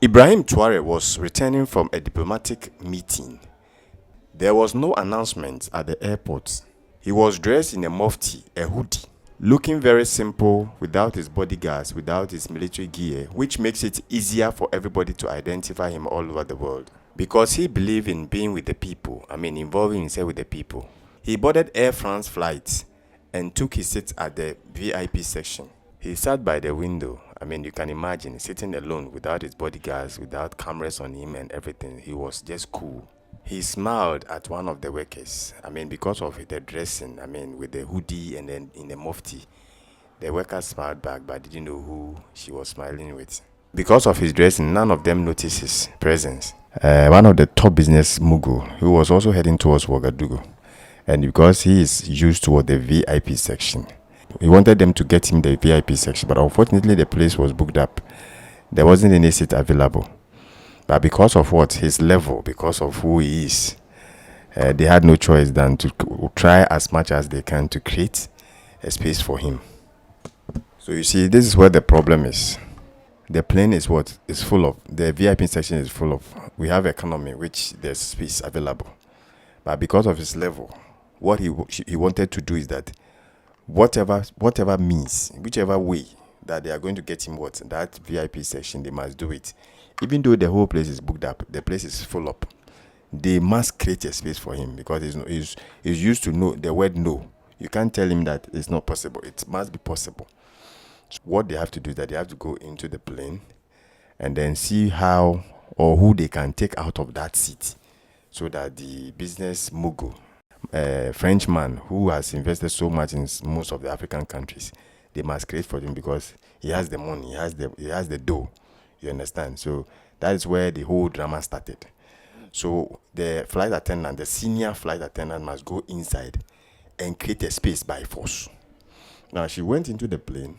Ibrahim Traore was returning from a diplomatic meeting. There was no announcement at the airport. He was dressed in a mufti, a hoodie, looking very simple, without his bodyguards, without his military gear, which makes it easier for everybody to identify him all over the world. Because he believed in being with the people, involving himself with the people. He boarded Air France flights and took his seat at the VIP section. He sat by the window. You can imagine sitting alone without his bodyguards, without cameras on him and everything. He was just cool. He smiled at one of the workers. Because of the dressing, with the hoodie and then in the mufti. The worker smiled back but didn't know who she was smiling with. Because of his dressing, none of them noticed his presence. One of the top business mogul, who was also heading towards Ouagadougou. And because he is used toward the VIP section, he wanted them to get him the VIP section, but unfortunately the place was booked up. There wasn't any seat available. But because of his level, because of who he is, they had no choice than to try as much as they can to create a space for him. So you see, this is where the problem is. The plane is full of. The VIP section is full of. We have economy, which there's space available. But because of his level, what he wanted to do is that whatever means, whichever way that they are going to get him that VIP section, they must do it. Even though the whole place is booked up, the place is full up. They must create a space for him because he's used to know the word no. You can't tell him that it's not possible. It must be possible. So what they have to do is that they have to go into the plane and then see how or who they can take out of that seat so that the business mogul, Frenchman who has invested so much in most of the African countries, they must create for him because he has the money, he has the dough. You understand? So that is where the whole drama started. So the flight attendant, the senior flight attendant, must go inside and create a space by force. Now she went into the plane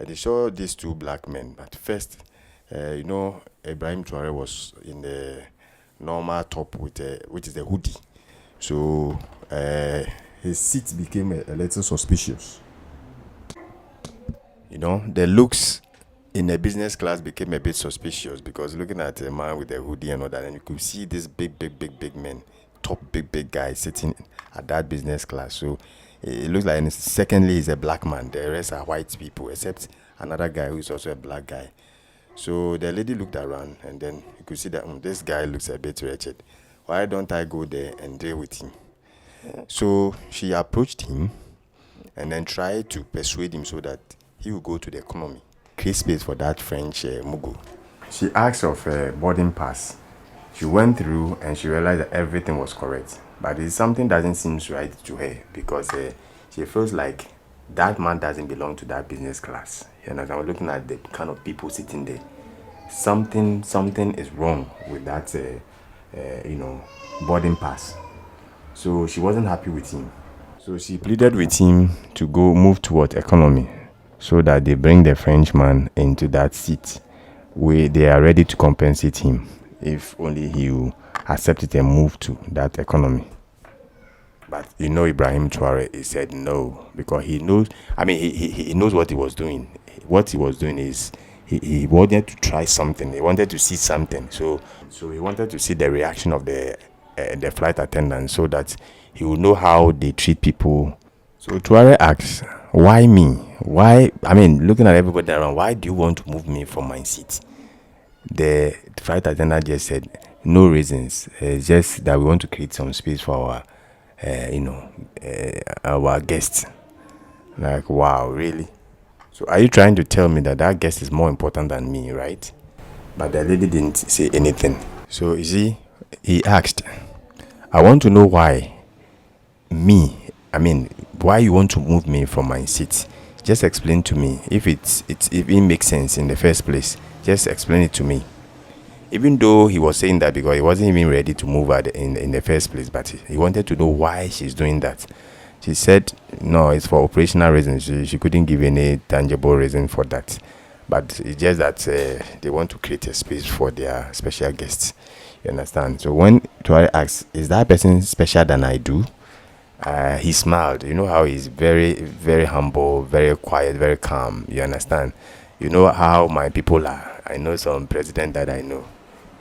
and they saw these two black men. But first, Ibrahim Traore was in the normal top which is the hoodie. So his seat became a little suspicious. The looks in a business class became a bit suspicious because looking at a man with a hoodie and all that, and you could see this big men, top big guy sitting at that business class. So it looks like, and secondly, he's a black man. The rest are white people, except another guy who is also a black guy. So the lady looked around, and then you could see that this guy looks a bit wretched. Why don't I go there and deal with him? So she approached him and then tried to persuade him so that he would go to the economy, create space for that French mogul. She asked of a boarding pass. She went through and she realized that everything was correct. But it's something doesn't seem right to her because she feels like that man doesn't belong to that business class. I'm looking at the kind of people sitting there. Something is wrong with that boarding pass. So she wasn't happy with him. So she pleaded with him to go move toward economy so that they bring the Frenchman into that seat where they are ready to compensate him if only he will accept it and move to that economy. But Ibrahim Traore, he said no because he knows. He knows what he was doing. What he was doing is he wanted to try something. He wanted to see something. So he wanted to see the reaction of the flight attendant so that he would know how they treat people. So Traore asks, "Why me? Why? Looking at everybody around, why do you want to move me from my seat?" The flight attendant just said, "No reasons. It's just that we want to create some space for our guests." Like, wow, really? So are you trying to tell me that guest is more important than me, right? But the lady didn't say anything. So you see, he asked, "I want to know why me. Why you want to move me from my seat? Just explain to me. If it makes sense in the first place, just explain it to me." Even though he was saying that because he wasn't even ready to move her in the first place, but he wanted to know why she's doing that. She said, no, it's for operational reasons. She couldn't give any tangible reason for that. But it's just that they want to create a space for their special guests. You understand? So when Traore asks, "Is that person special than I do?" He smiled. You know how he's very, very humble, very quiet, very calm. You understand? You know how my people are. I know some president that I know.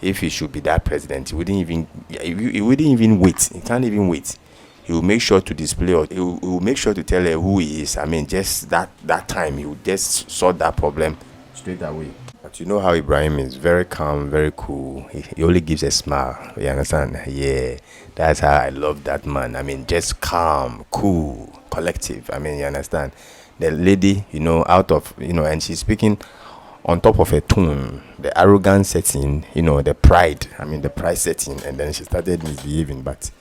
If he should be that president, he wouldn't even wait. He can't even wait. He will make sure to display, or he will make sure to tell her who he is. I mean, just that time, he will just sort that problem straight away. But you know how Ibrahim is, very calm, very cool. He only gives a smile. You understand? Yeah, that's how I love that man. I mean, just calm, cool, collective. I mean, you understand? The lady, out of, and she's speaking on top of her tone, the arrogance setting, the pride. I mean, the pride setting, and then she started misbehaving. But,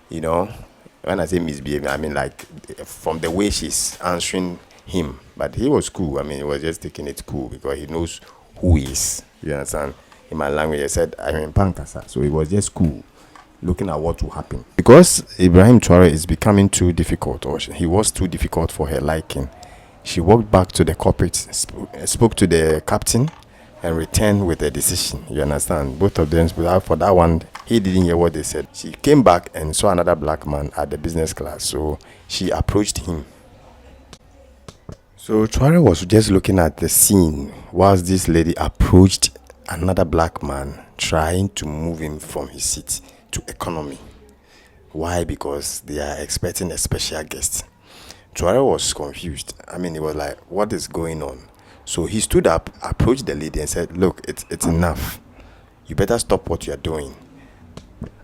when I say misbehaving, I mean like from the way she's answering him. But he was cool. I mean, he was just taking it cool because he knows who he is. You understand? In my language, I said, I'm in Pankasa. So it was just cool looking at what will happen. Because Ibrahim Traore is becoming too difficult, or he was too difficult for her liking, she walked back to the corporate, spoke to the captain, and returned with a decision. You understand? Both of them, for that one, he didn't hear what they said. She came back and saw another black man at the business class. So she approached him. So Traore was just looking at the scene whilst this lady approached another black man, trying to move him from his seat to economy. Why? Because they are expecting a special guest. Traore was confused. I mean, he was like, what is going on? So he stood up, approached the lady and said, look, it's enough. You better stop what you're doing.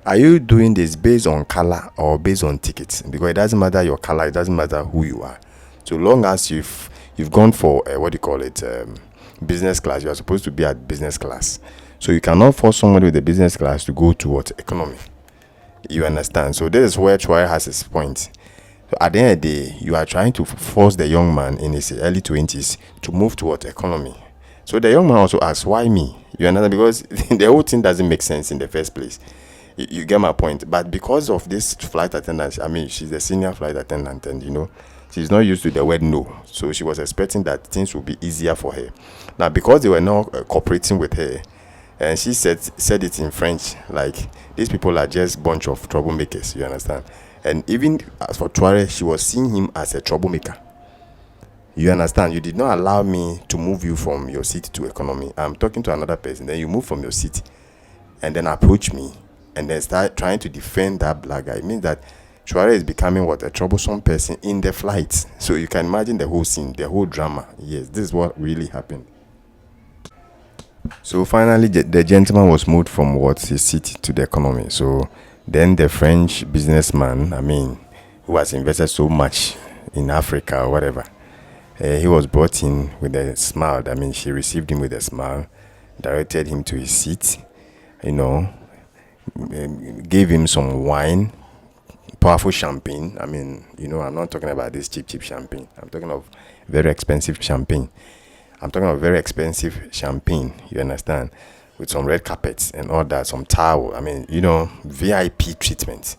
Are you doing this based on color or based on tickets? Because it doesn't matter your color, it doesn't matter who you are. So long as you've gone for business class, you are supposed to be at business class. So you cannot force somebody with the business class to go towards economy. You understand? So this is where Traore has his point. So at the end of the day, you are trying to force the young man in his early 20s to move towards economy. So the young man also asks, why me? You understand? Because the whole thing doesn't make sense in the first place. You get my point. But because of this flight attendant, I mean, she's a senior flight attendant, and she's not used to the word no. So she was expecting that things would be easier for her. Now, because they were not cooperating with her, and she said it in French, like, these people are just bunch of troublemakers, you understand? And even as for Traore, she was seeing him as a troublemaker. You understand? You did not allow me to move you from your seat to economy. I'm talking to another person, then you move from your seat and then approach me and then start trying to defend that black guy. It means that Traore is becoming a troublesome person in the flight. So you can imagine the whole scene, the whole drama. Yes, this is what really happened. So finally, the gentleman was moved from his seat to the economy. So then the French businessman, I mean, who has invested so much in Africa or whatever, he was brought in with a smile. I mean, she received him with a smile, directed him to his seat, gave him some wine, powerful champagne. I mean, I'm not talking about this cheap champagne. I'm talking of very expensive champagne. You understand? With some red carpets and all that, some towel. I mean, VIP treatment.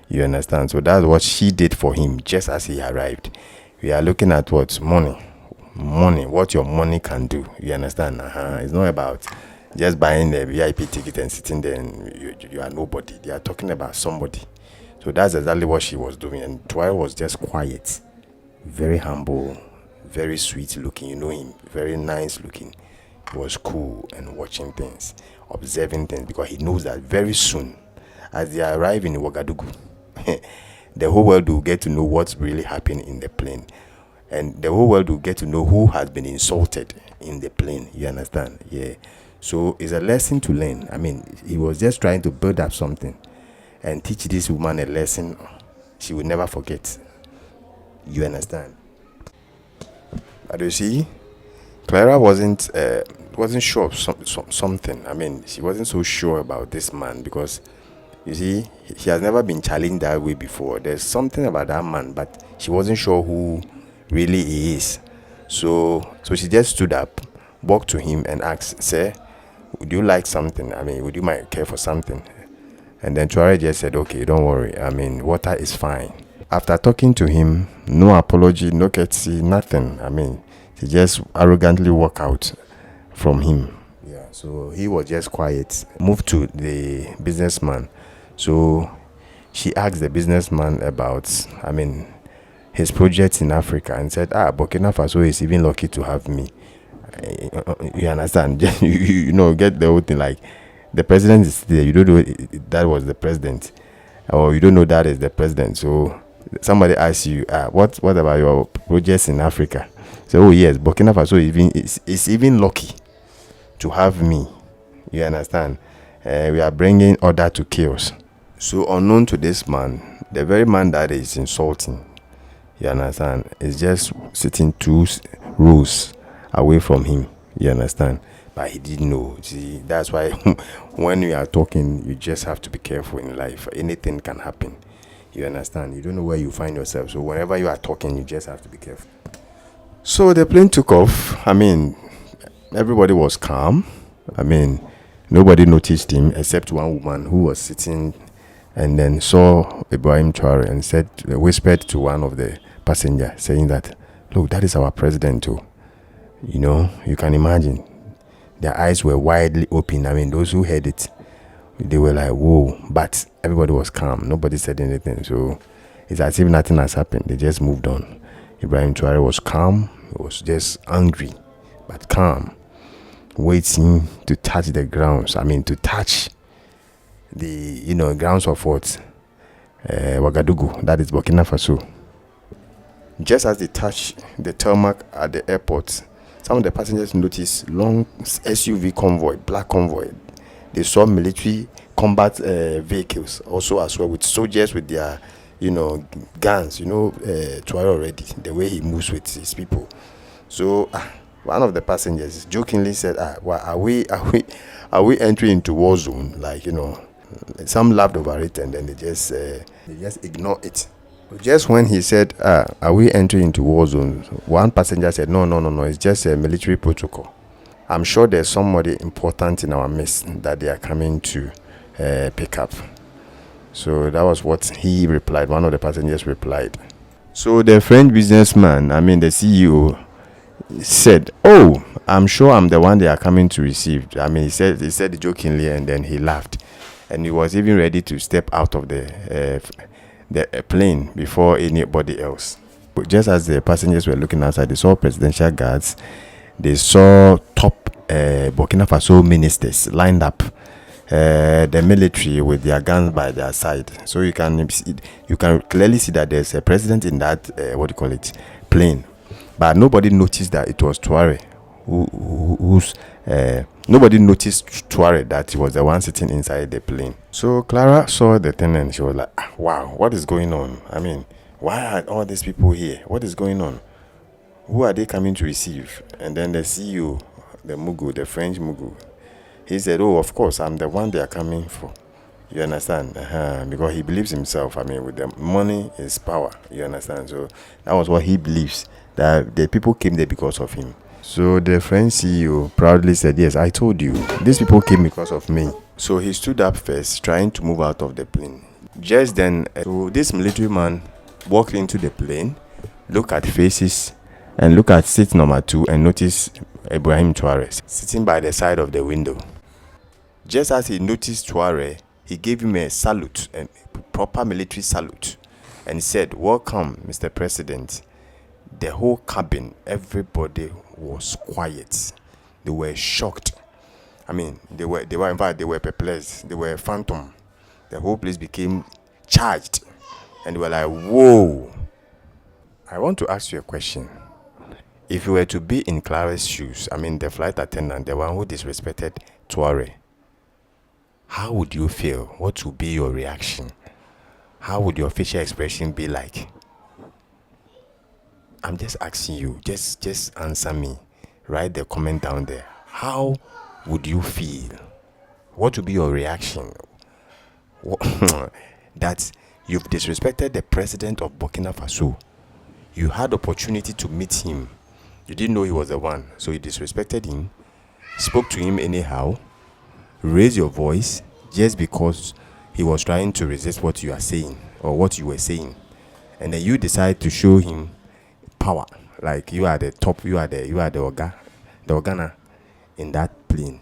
You understand? So that's what she did for him just as he arrived. We are looking at what? Money, what your money can do. You understand? It's not about just buying a VIP ticket and sitting there and you are nobody. They are talking about somebody. So that's exactly what she was doing. And Traore was just quiet, very humble, very sweet looking. You know him, very nice looking. He was cool and watching things, observing things, because he knows that very soon, as they arrive in Ouagadougou, the whole world will get to know what's really happening in the plane. And the whole world will get to know who has been insulted in the plane. You understand? Yeah. So it's a lesson to learn. I mean, he was just trying to build up something and teach this woman a lesson she will never forget. You understand? But you see, Clara wasn't sure of something. I mean, she wasn't so sure about this man because, you see, she has never been challenged that way before. There's something about that man, but she wasn't sure who really he is. So she just stood up, walked to him and asked, "Sir, would you like something? I mean, would you might care for something?" And then Traore just said, "Okay, don't worry. I mean, water is fine." After talking to him, no apology, no courtesy, nothing. I mean, she just arrogantly walked out from him. Yeah, so he was just quiet. Moved to the businessman. So she asked the businessman about, I mean, his projects in Africa and said, Burkina Faso is even lucky to have me. You understand? Get the whole thing. Like, the president is there. You don't know that was the president, or you don't know that is the president. So somebody asks you, what about your projects in Africa? So, oh yes, Burkina Faso is even lucky to have me. You understand? We are bringing order to chaos. So unknown to this man, the very man that is insulting, you understand, is just sitting 2 rows away from him. You understand? But he didn't know. See, that's why when you are talking, you just have to be careful in life. Anything can happen. You understand? You don't know where you find yourself. So whenever you are talking, you just have to be careful. So the plane took off. I mean, everybody was calm. I mean, nobody noticed him except one woman who was sitting and then saw Ibrahim Traore and whispered to one of the passengers, saying that, look, that is our president too. You can imagine. Their eyes were widely open. I mean, those who heard it, they were like, whoa. But everybody was calm. Nobody said anything. So it's as if nothing has happened. They just moved on. Ibrahim Traore was calm. He was just angry, but calm, waiting to touch the grounds. I mean, to touch the grounds of what? Ouagadougou, that is Burkina Faso. Just as they touched the tarmac at the airport, some of the passengers noticed long SUV convoy, black convoy. They saw military combat vehicles also as well, with soldiers with their guns. Traore already, the way he moves with his people. So one of the passengers jokingly said, well, are we entering into war zone? Like, some laughed over it, and then they just ignore it. Just when he said, are we entering into war zone, one passenger said, no, it's just a military protocol. I'm sure there's somebody important in our midst that they are coming to pick up. So that was what he replied. One of the passengers replied. So the French businessman, the CEO, said, oh, I'm sure I'm the one they are coming to receive. He said it jokingly, and then he laughed. And he was even ready to step out of the plane before anybody else. But just as the passengers were looking outside, they saw presidential guards. They saw top Burkina Faso ministers lined up, the military with their guns by their side. So you can clearly see that there's a president in that plane. But nobody noticed that it was Traore. Nobody noticed Traore, that he was the one sitting inside the plane. So Clara saw the thing and she was like, wow, what is going on? Why are all these people here? What is going on? Who are they coming to receive? And then the CEO, the French Mugu, he said, oh, of course, I'm the one they are coming for. You understand? Because he believes himself. With the money is power. You understand? So that was what he believes, that the people came there because of him. So the French CEO proudly said, yes, I told you, these people came because of me. So he stood up first, trying to move out of the plane. Just then, this military man walked into the plane, looked at faces, and looked at seat number 2 and noticed Ibrahim Traore sitting by the side of the window. Just as he noticed Traore, he gave him a salute, a proper military salute, and he said, welcome, Mr. President. The whole cabin, everybody was quiet. They were shocked. They were in fact, they were perplexed. They were phantom. The whole place became charged, and they were like, whoa. I want to ask you a question. If you were to be in Clara's shoes, the flight attendant, the one who disrespected Traore, how would you feel? What would be your reaction? How would your facial expression be like? I'm just asking you. Just answer me. Write the comment down there. How would you feel? What would be your reaction? That you've disrespected the president of Burkina Faso. You had opportunity to meet him. You didn't know he was the one, so you disrespected him, spoke to him anyhow, raised your voice just because he was trying to resist what you are saying or what you were saying, and then you decide to show him power, like you are the top, you are the organa in that plane.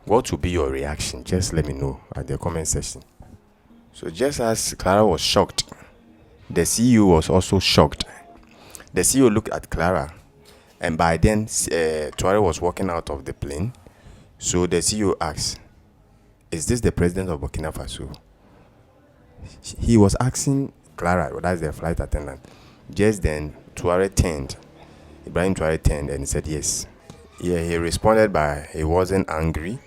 What will be your reaction? Just let me know at the comment section. So just as Clara was shocked, the CEO was also shocked. The CEO looked at Clara And by then, Traore was walking out of the plane. So the CEO asked, "Is this the president of Burkina Faso?" He was asking Clara, that's the flight attendant. Just then, Ibrahim Traore turned and said yes. Yeah, he responded by he wasn't angry,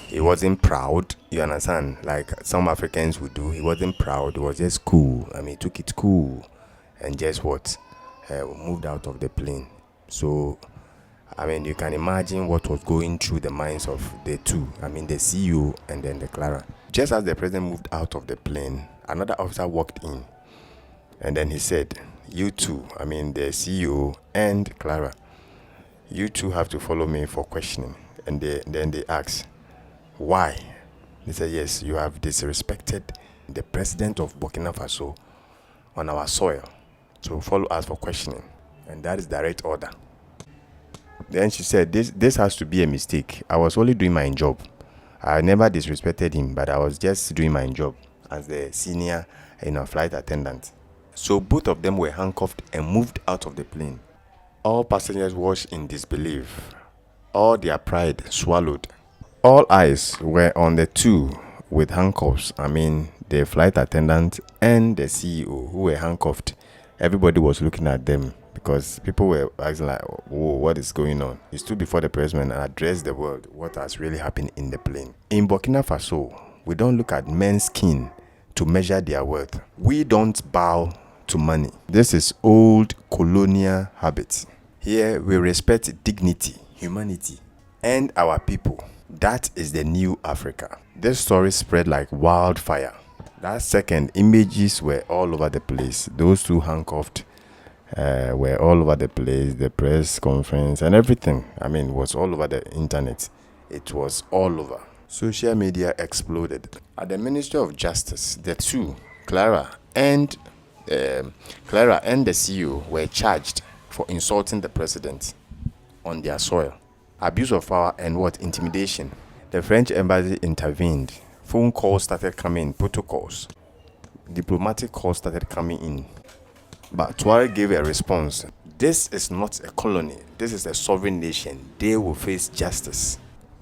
he wasn't proud. You understand? Like some Africans would do. He wasn't proud. He was just cool. I mean, he took it cool, and just what, moved out of the plane. So, I mean, you can imagine what was going through the minds of the two. I mean, the CEO and then the Clara. Just as the president moved out of the plane, another officer walked in, and then he said, "You two, I mean, the CEO and Clara, you two have to follow me for questioning." And then they asked, "Why?" They said, "Yes, you have disrespected the president of Burkina Faso on our soil. So follow us for questioning." And that is direct order. Then she said, this has to be a mistake. I was only doing my job. I never disrespected him, but I was just doing my job as the senior, flight attendant. So both of them were handcuffed and moved out of the plane. All passengers watched in disbelief, all their pride swallowed. All eyes were on the two with handcuffs. I mean, the flight attendant and the CEO who were handcuffed. Everybody was looking at them because people were asking like, "Whoa, what is going on?" He stood before the president and addressed the world what has really happened in the plane. In Burkina Faso, we don't look at men's skin to measure their worth. We don't bow to money. This is old colonial habit. Here we respect dignity, humanity, and our people. That is the new Africa. This story spread like wildfire. That second, images were all over the place. Those two handcuffed were all over the place. The press conference and everything, I mean, was all over the internet. It was all over. Social media exploded. At the Ministry of Justice, the two, Clara and the CEO, were charged for insulting the president on their soil. Abuse of power and intimidation. The French embassy intervened. Phone calls started coming, protocols. Diplomatic calls started coming in. But Traore gave a response. This is not a colony. This is a sovereign nation. They will face justice,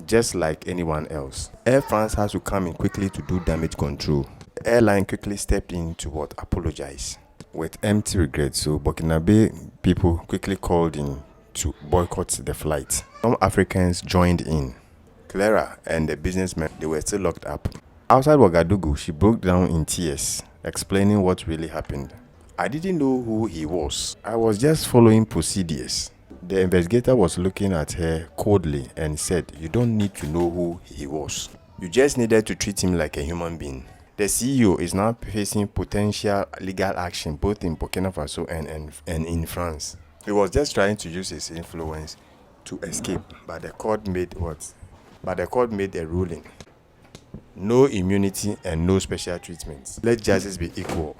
just like anyone else. Air France has to come in quickly to do damage control. The airline quickly stepped in to apologize with empty regret. So Burkinabe people quickly called in to boycott the flight. Some Africans joined in. Clara and the businessmen, they were still locked up. Outside Ouagadougou, she broke down in tears, explaining what really happened. "I didn't know who he was. I was just following procedures." The investigator was looking at her coldly and said, "You don't need to know who he was. You just needed to treat him like a human being." The CEO is now facing potential legal action both in Burkina Faso and in France. He was just trying to use his influence to escape, but the court made a ruling. No immunity and no special treatment. Let justice be equal.